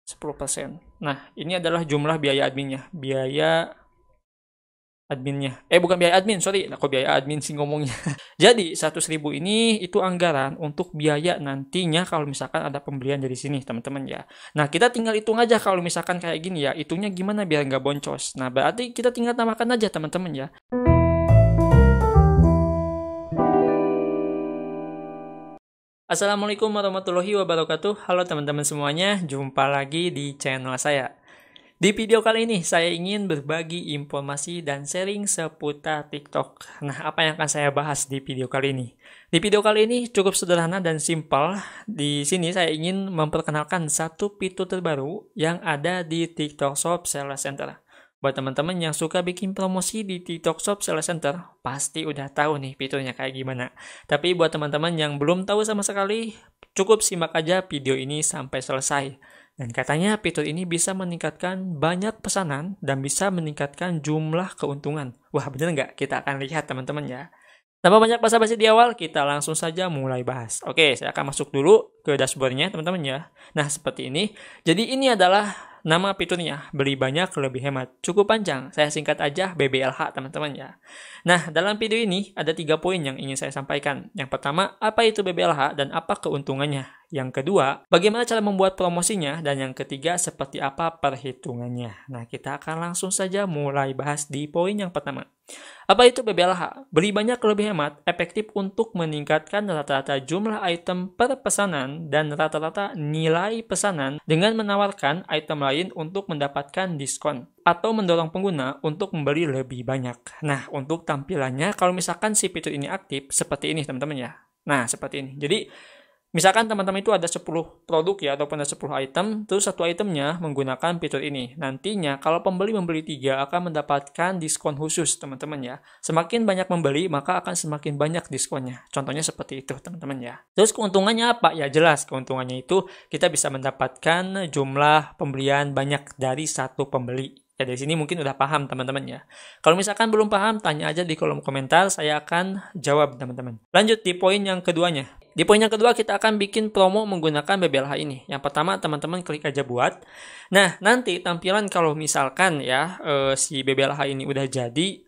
10%. Nah, ini adalah jumlah biaya adminnya. Bukan biaya admin, sorry. Kok biaya admin sih ngomongnya. Jadi, 100.000 ini itu anggaran untuk biaya nantinya kalau misalkan ada pembelian dari sini, teman-teman ya. Nah, kita tinggal hitung aja kalau misalkan kayak gini ya, hitungnya gimana biar nggak boncos. Nah, berarti kita tinggal tambahkan aja, teman-teman ya. Assalamualaikum warahmatullahi wabarakatuh. Halo teman-teman semuanya, jumpa lagi di channel saya. Di video kali ini, saya ingin berbagi informasi dan sharing seputar TikTok. Nah, apa yang akan saya bahas di video kali ini? Di video kali ini cukup sederhana dan simpel. Di sini saya ingin memperkenalkan satu fitur terbaru yang ada di TikTok Shop Seller Center. Buat teman-teman yang suka bikin promosi di TikTok Shop Seller Center, pasti udah tahu nih fiturnya kayak gimana. Tapi buat teman-teman yang belum tahu sama sekali, cukup simak aja video ini sampai selesai. Dan katanya fitur ini bisa meningkatkan banyak pesanan dan bisa meningkatkan jumlah keuntungan. Wah, bener nggak? Kita akan lihat teman-teman ya. Tanpa banyak basa-basi di awal, kita langsung saja mulai bahas. Oke, saya akan masuk dulu ke dashboardnya teman-teman ya. Nah, seperti ini. Jadi ini adalah nama fiturnya, beli banyak lebih hemat. Cukup panjang, saya singkat aja BBLH teman-teman ya. Nah, dalam video ini ada 3 poin yang ingin saya sampaikan. Yang pertama, apa itu BBLH dan apa keuntungannya? Yang kedua, bagaimana cara membuat promosinya? Dan yang ketiga, seperti apa perhitungannya? Nah, kita akan langsung saja mulai bahas di poin yang pertama. Apa itu BBLH? Beli banyak lebih hemat, efektif untuk meningkatkan rata-rata jumlah item per pesanan dan rata-rata nilai pesanan dengan menawarkan item lain untuk mendapatkan diskon atau mendorong pengguna untuk membeli lebih banyak. Nah, untuk tampilannya, kalau misalkan si fitur ini aktif, seperti ini teman-teman ya. Nah, seperti ini. Jadi, misalkan teman-teman itu ada 10 produk ya, ataupun ada 10 item, terus satu itemnya menggunakan fitur ini. Nantinya kalau pembeli membeli 3 akan mendapatkan diskon khusus teman-teman ya. Semakin banyak membeli maka akan semakin banyak diskonnya. Contohnya seperti itu teman-teman ya. Terus keuntungannya apa? Ya jelas keuntungannya itu kita bisa mendapatkan jumlah pembelian banyak dari satu pembeli. Ya dari sini mungkin udah paham teman-teman ya. Kalau misalkan belum paham, tanya aja di kolom komentar, saya akan jawab teman-teman. Lanjut di poin yang keduanya. Di poin yang kedua kita akan bikin promo menggunakan BBLH ini. Yang pertama teman-teman klik aja buat. Nah nanti tampilan kalau misalkan ya si BBLH ini udah jadi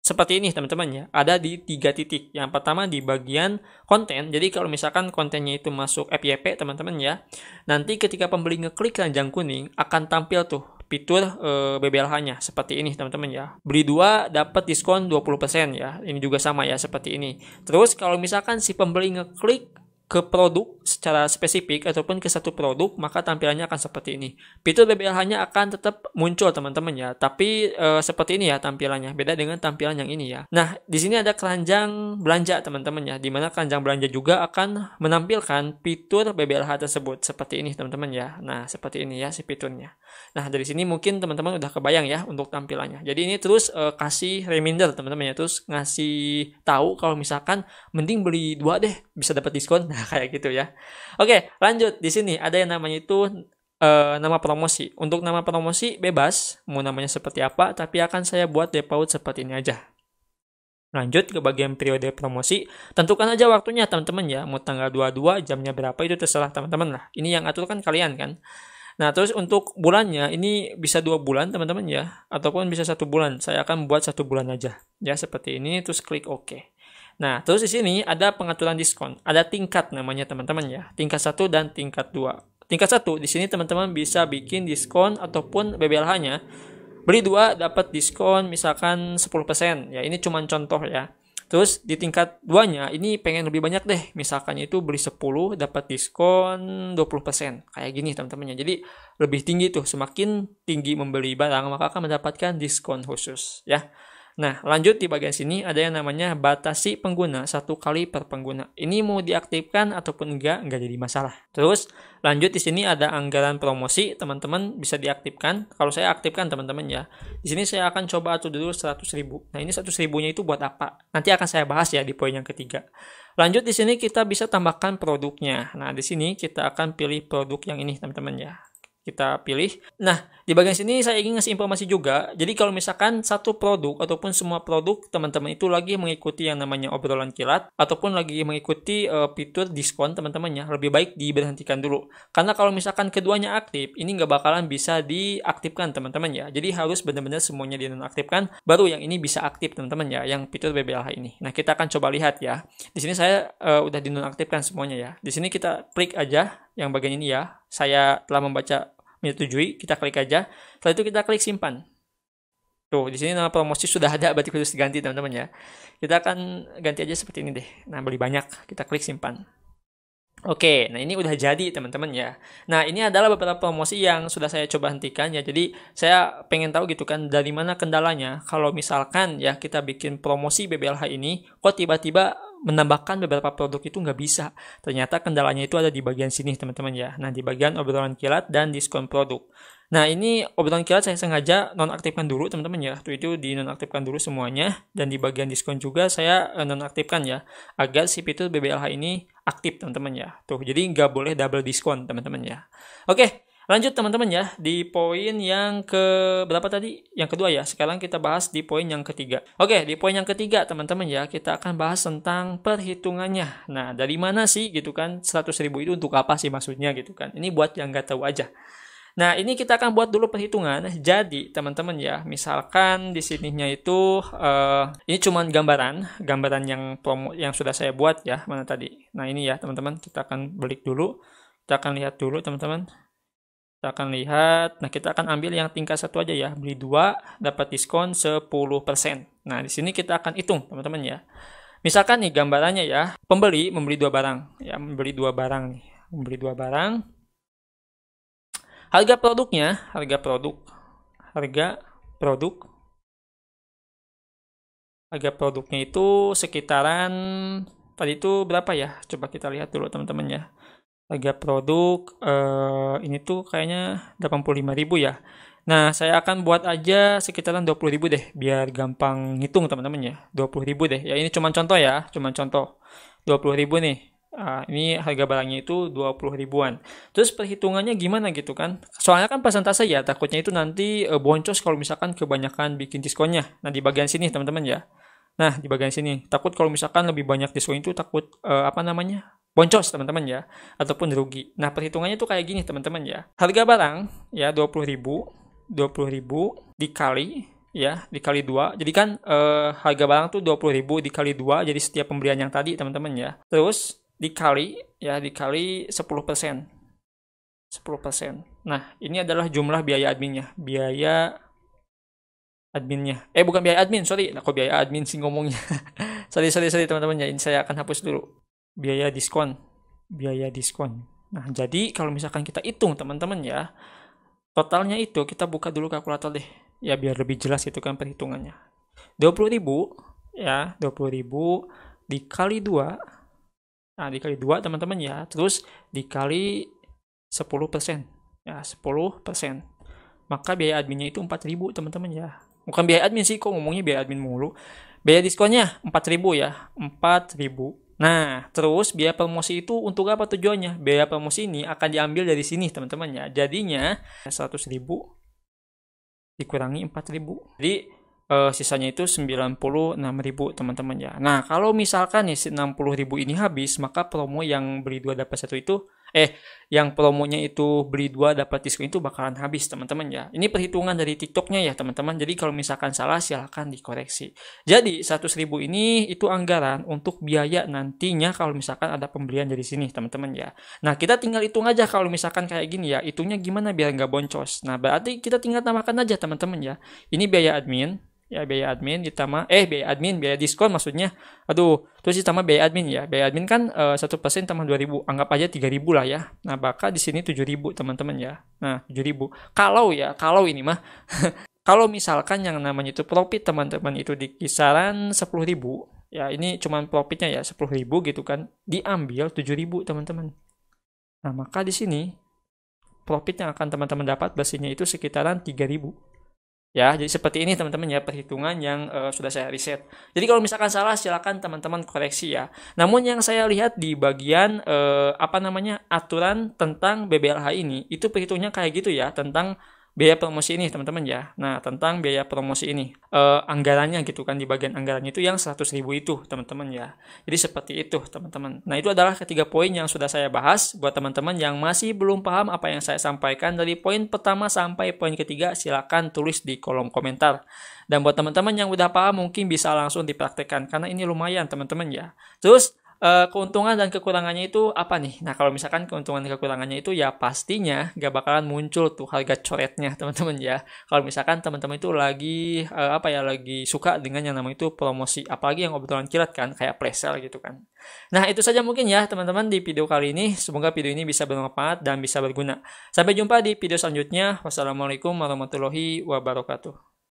seperti ini teman-teman ya. Ada di 3 titik. Yang pertama di bagian konten. Jadi kalau misalkan kontennya itu masuk FYP teman-teman ya. Nanti ketika pembeli ngeklik keranjang kuning akan tampil tuh fitur BBLH-nya seperti ini teman-teman ya. Beli 2 dapat diskon 20% ya. Ini juga sama ya seperti ini. Terus kalau misalkan si pembeli ngeklik ke produk secara spesifik ataupun ke satu produk, maka tampilannya akan seperti ini. Fitur BBLH-nya akan tetap muncul teman-teman ya, tapi seperti ini ya tampilannya, beda dengan tampilan yang ini ya. Nah, di sini ada keranjang belanja teman-teman ya, di mana keranjang belanja juga akan menampilkan fitur BBLH tersebut seperti ini teman-teman ya. Nah, seperti ini ya si fiturnya. Nah, dari sini mungkin teman-teman udah kebayang ya untuk tampilannya. Jadi ini terus kasih reminder teman-teman ya, terus ngasih tahu kalau misalkan mending beli 2 deh, bisa dapat diskon. Nah, kayak gitu ya. Oke, lanjut. Di sini ada yang namanya itu nama promosi. Untuk nama promosi bebas, mau namanya seperti apa, tapi akan saya buat default seperti ini aja. Lanjut ke bagian periode promosi. Tentukan aja waktunya teman-teman ya. Mau tanggal 22, jamnya berapa itu terserah teman-teman lah. Ini yang atur kan kalian kan. Nah, terus untuk bulannya ini bisa 2 bulan teman-teman ya, ataupun bisa 1 bulan. Saya akan buat 1 bulan aja. Ya, seperti ini, terus klik OK. Nah, terus di sini ada pengaturan diskon. Ada tingkat namanya teman-teman ya. Tingkat 1 dan tingkat 2. Tingkat 1 di sini teman-teman bisa bikin diskon ataupun BBLH-nya. Beli 2 dapat diskon misalkan 10%. Ya, ini cuma contoh ya. Terus di tingkat 2-nya ini pengen lebih banyak deh. Misalkan itu beli 10 dapat diskon 20%. Kayak gini teman-teman ya. Jadi lebih tinggi tuh. Semakin tinggi membeli barang maka akan mendapatkan diskon khusus ya. Nah, lanjut di bagian sini ada yang namanya batasi pengguna 1 kali per pengguna. Ini mau diaktifkan ataupun enggak jadi masalah. Terus, lanjut di sini ada anggaran promosi, teman-teman bisa diaktifkan. Kalau saya aktifkan teman-teman ya. Di sini saya akan coba atur dulu 100.000. Nah, ini 100.000-nya itu buat apa? Nanti akan saya bahas ya di poin yang ketiga. Lanjut di sini kita bisa tambahkan produknya. Nah, di sini kita akan pilih produk yang ini teman-teman ya. Kita pilih. Nah, di bagian sini saya ingin ngasih informasi juga. Jadi kalau misalkan satu produk ataupun semua produk teman-teman itu lagi mengikuti yang namanya obrolan kilat ataupun lagi mengikuti fitur diskon teman-teman ya, lebih baik diberhentikan dulu. Karena kalau misalkan keduanya aktif, ini nggak bakalan bisa diaktifkan teman-teman ya. Jadi harus benar-benar semuanya dinonaktifkan, baru yang ini bisa aktif teman-teman ya, yang fitur BBLH ini. Nah, kita akan coba lihat ya. Di sini saya udah dinonaktifkan semuanya ya. Di sini kita klik aja yang bagian ini ya. Saya telah membaca menyetujui, kita klik aja. Setelah itu kita klik simpan. Tuh, di sini nama promosi sudah ada, berarti harus diganti teman-teman ya. Kita akan ganti aja seperti ini deh. Nah, beli banyak, kita klik simpan. Oke, nah ini udah jadi teman-teman ya. Nah, ini adalah beberapa promosi yang sudah saya coba hentikan ya. Jadi, saya pengen tahu gitu kan dari mana kendalanya. Kalau misalkan ya kita bikin promosi BBLH ini, kok tiba-tiba menambahkan beberapa produk itu nggak bisa. Ternyata kendalanya itu ada di bagian sini teman-teman ya. Nah, di bagian obrolan kilat dan diskon produk. Nah, ini obrolan kilat saya sengaja nonaktifkan dulu teman-teman ya. Itu dinonaktifkan dulu semuanya. Dan di bagian diskon juga saya nonaktifkan ya. Agar si fitur BBLH ini aktif teman-teman ya. Tuh, jadi nggak boleh double diskon teman-teman ya. Oke, lanjut teman-teman ya. Di poin yang ke berapa tadi? Yang kedua ya. Sekarang kita bahas di poin yang ketiga. Oke, di poin yang ketiga teman-teman ya. Kita akan bahas tentang perhitungannya. Nah, dari mana sih gitu kan 100.000 itu untuk apa sih maksudnya gitu kan. Ini buat yang nggak tahu aja. Nah, ini kita akan buat dulu perhitungan. Jadi, teman-teman ya, misalkan di sininya itu ini cuman gambaran yang promo yang sudah saya buat ya, mana tadi. Nah, ini ya, teman-teman, kita akan balik dulu. Kita akan lihat dulu, teman-teman. Kita akan lihat. Nah, kita akan ambil yang tingkat satu aja ya. Beli 2 dapat diskon 10%. Nah, di sini kita akan hitung, teman-teman ya. Misalkan nih gambarannya ya, pembeli membeli 2 barang. Ya, membeli 2 barang nih. Membeli 2 barang. Harga produknya itu sekitaran tadi itu berapa ya? Coba kita lihat dulu teman-teman ya. Harga produk ini tuh kayaknya 85.000 ya. Nah, saya akan buat aja sekitaran 20.000 deh, biar gampang ngitung teman-teman ya. 20.000 deh. Ya ini cuma contoh ya, cuma contoh. 20.000 nih. Ini harga barangnya itu 20 ribuan. Terus perhitungannya gimana gitu kan? Soalnya kan persentase ya, takutnya itu nanti boncos kalau misalkan kebanyakan bikin diskonnya. Nah, di bagian sini teman-teman ya. Nah, di bagian sini. Takut kalau misalkan lebih banyak diskon itu takut boncos teman-teman ya. Ataupun rugi. Nah, perhitungannya tuh kayak gini teman-teman ya. Harga barang ya 20.000 dikali ya, dikali 2. Jadi kan harga barang tuh 20.000 dikali 2, jadi setiap pembelian yang tadi teman-teman ya. Terus dikali 10%. 10%. Nah, ini adalah jumlah biaya adminnya. Bukan biaya admin, sorry. Kok biaya admin sih ngomongnya. sorry teman-teman ya. Ini saya akan hapus dulu. Biaya diskon. Nah, jadi kalau misalkan kita hitung teman-teman ya, totalnya itu kita buka dulu kalkulator deh. Ya, biar lebih jelas itu kan perhitungannya. 20.000 ya, 20.000 dikali 2. Nah, dikali 2 teman-teman ya. Terus dikali 10%. Ya, 10%. Maka biaya adminnya itu 4.000 teman-teman ya. Bukan biaya admin sih, kok ngomongnya biaya admin mulu. Biaya diskonnya 4.000 ya. 4.000. Nah, terus biaya promosi itu untuk apa tujuannya? Biaya promosi ini akan diambil dari sini teman-teman ya. Jadinya 100.000 dikurangi 4.000. Jadi sisanya itu 96.000 teman-teman ya. Nah, kalau misalkan nih 60.000 ini habis, maka promo yang beli 2 dapat 1 itu yang promonya itu beli 2 dapat diskon itu bakalan habis teman-teman ya. Ini perhitungan dari TikToknya ya teman-teman. Jadi kalau misalkan salah silahkan dikoreksi. Jadi 100.000 ini itu anggaran untuk biaya nantinya kalau misalkan ada pembelian dari sini teman-teman ya. Nah, kita tinggal hitung aja kalau misalkan kayak gini ya. Hitungnya gimana biar nggak boncos. Nah, berarti kita tinggal tambahkan aja teman-teman ya. Ini biaya admin. Ya, biaya admin ditambah biaya diskon maksudnya. Terus ditambah biaya admin ya. Biaya admin kan 1% tambah 2.000, anggap aja 3.000 lah ya. Nah, maka di sini 7.000 teman-teman ya. Nah, 7.000. Kalau ini mah kalau misalkan yang namanya itu profit teman-teman itu di kisaran 10.000, ya ini cuman profitnya ya 10.000 gitu kan. Diambil 7.000 teman-teman. Nah, maka di sini profit yang akan teman-teman dapat bersihnya itu sekitaran 3.000. Ya, jadi seperti ini teman-teman ya perhitungan yang sudah saya riset. Jadi kalau misalkan salah silakan teman-teman koreksi ya. Namun yang saya lihat di bagian apa namanya aturan tentang BBLH ini itu perhitungnya kayak gitu ya tentang biaya promosi ini teman-teman ya. Nah, tentang biaya promosi ini anggarannya gitu kan di bagian anggarannya itu yang 100.000 itu teman-teman ya. Jadi seperti itu teman-teman. Nah, itu adalah ketiga poin yang sudah saya bahas. Buat teman-teman yang masih belum paham apa yang saya sampaikan dari poin pertama sampai poin ketiga, silakan tulis di kolom komentar. Dan buat teman-teman yang udah paham mungkin bisa langsung dipraktekkan karena ini lumayan teman-teman ya. Terus keuntungan dan kekurangannya itu apa nih? Nah, kalau misalkan keuntungan dan kekurangannya itu ya pastinya gak bakalan muncul tuh harga coretnya, teman-teman ya. Kalau misalkan teman-teman itu lagi apa ya, lagi suka dengan yang namanya itu promosi, apalagi yang obrolan kilat kan, kayak flash sale gitu kan. Nah, itu saja mungkin ya teman-teman di video kali ini. Semoga video ini bisa bermanfaat dan bisa berguna. Sampai jumpa di video selanjutnya. Wassalamualaikum warahmatullahi wabarakatuh.